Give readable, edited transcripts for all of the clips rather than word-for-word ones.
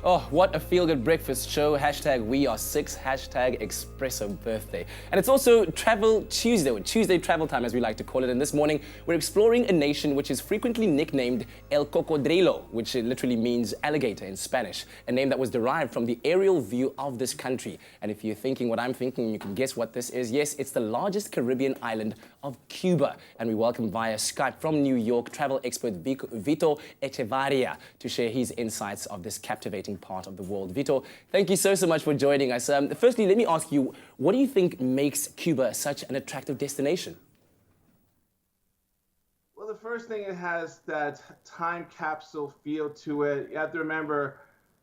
Oh, what a feel-good breakfast show. Hashtag we are six, hashtag Expresso birthday. And it's also Travel Tuesday, or Tuesday travel time as we like to call it. And this morning, we're exploring a nation which is frequently nicknamed El Cocodrilo, which literally means alligator in Spanish, a name that was derived from the aerial view of this country. And if you're thinking what I'm thinking, you can guess what this is. Yes, it's the largest Caribbean island of Cuba. And we welcome via Skype from New York travel expert Vito Echevarria to share his insights of this captivating part of the world. Vito, thank you so much for joining us. Firstly, let me ask you, what do you think makes Cuba such an attractive destination? Well, the first thing, it has that time capsule feel to it. You have to remember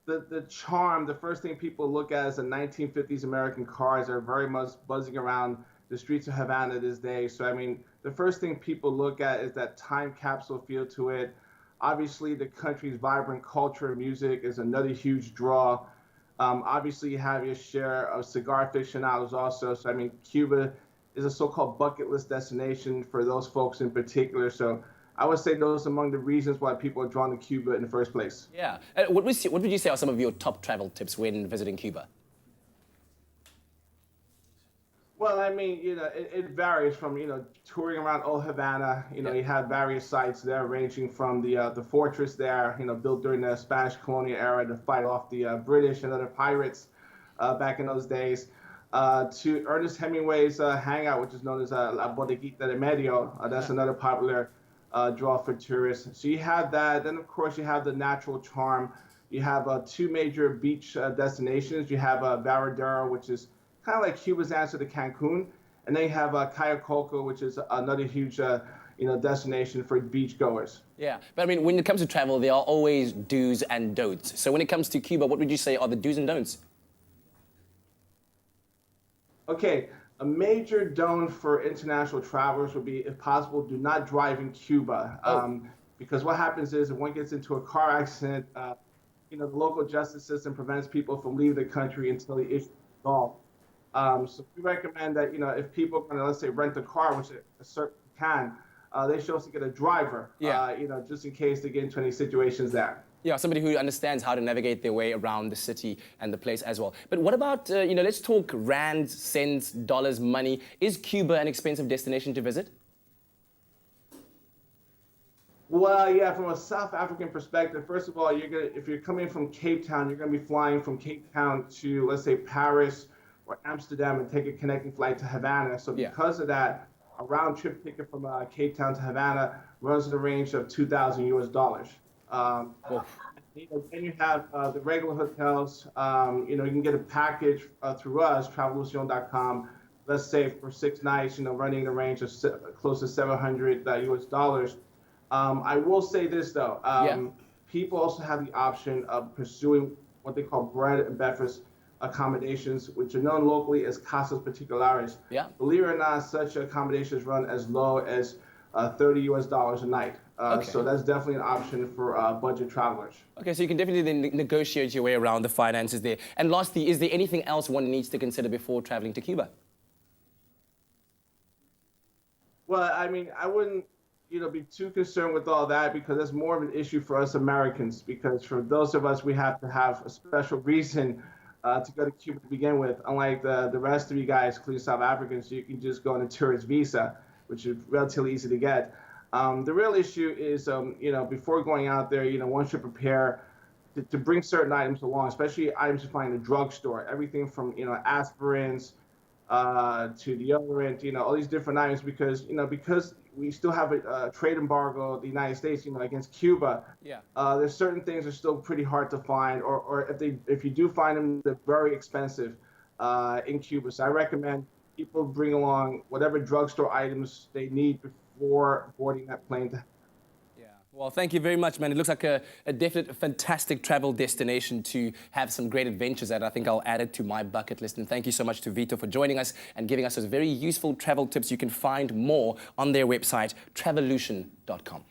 the charm. The first thing people look at is the 1950s American cars that are very much buzzing around the streets of Havana this day. So, I mean, the first thing people look at is that time capsule feel to it. Obviously, the country's vibrant culture and music is another huge draw. Obviously, you have your share of cigar aficionados also. So, I mean, Cuba is a so-called bucket list destination for those folks in particular. So I would say those are among the reasons why people are drawn to Cuba in the first place. Yeah. What would you say are some of your top travel tips when visiting Cuba? Well, I mean, it varies from, touring around Old Havana. You have various sites there, ranging from the fortress there, built during the Spanish colonial era to fight off the British and other pirates back in those days, to Ernest Hemingway's hangout, which is known as La Bodeguita de Medio. That's another popular draw for tourists. So you have that. Then, of course, you have the natural charm. You have two major beach destinations. You have Varadero, which is kind of like Cuba's answer to Cancun, and then you have Cayo, which is another huge, destination for beachgoers. Yeah, but I mean, when it comes to travel, there are always do's and don'ts. So when it comes to Cuba, what would you say are the do's and don'ts? Okay, a major don't for international travelers would be, if possible, do not drive in Cuba. Because what happens is, if one gets into a car accident, the local justice system prevents people from leaving the country until the issue is resolved. So we recommend that, if people are going to, let's say, rent a car, which they certainly can, they should also get a driver, just in case they get into any situations there. Yeah, somebody who understands how to navigate their way around the city and the place as well. But what about, let's talk rands, cents, dollars, money. Is Cuba an expensive destination to visit? Well, yeah, from a South African perspective, first of all, if you're coming from Cape Town, you're going to be flying from Cape Town to, let's say, Paris or Amsterdam and take a connecting flight to Havana. So because of that, a round trip ticket from Cape Town to Havana runs in the range of $2,000 US. Then you have the regular hotels. You can get a package through us, travelucion.com. Let's say for 6 nights, running in the range of close to $700 US. I will say this though, people also have the option of pursuing what they call bread and breakfast accommodations, which are known locally as casas particulares. Yeah. Believe it or not, such accommodations run as low as $30 US a night. So that's definitely an option for budget travelers. Okay, so you can definitely then negotiate your way around the finances there. And lastly, is there anything else one needs to consider before traveling to Cuba? Well, I mean, I wouldn't be too concerned with all that, because that's more of an issue for us Americans, because for those of us, we have to have a special reason to go to Cuba to begin with. Unlike the rest of you guys, including South Africans, you can just go on a tourist visa, which is relatively easy to get. The real issue is, before going out there, one should prepare to bring certain items along, especially items you find in the drugstore. Everything from, aspirins to deodorant, all these different items, because we still have a trade embargo, the United States, against Cuba. There's certain things that are still pretty hard to find, or if you do find them, they're very expensive in Cuba. So I recommend people bring along whatever drugstore items they need before boarding that plane. Well, thank you very much, man. It looks like a definite fantastic travel destination to have some great adventures at. I think I'll add it to my bucket list. And thank you so much to Vito for joining us and giving us those very useful travel tips. You can find more on their website, travelucion.com.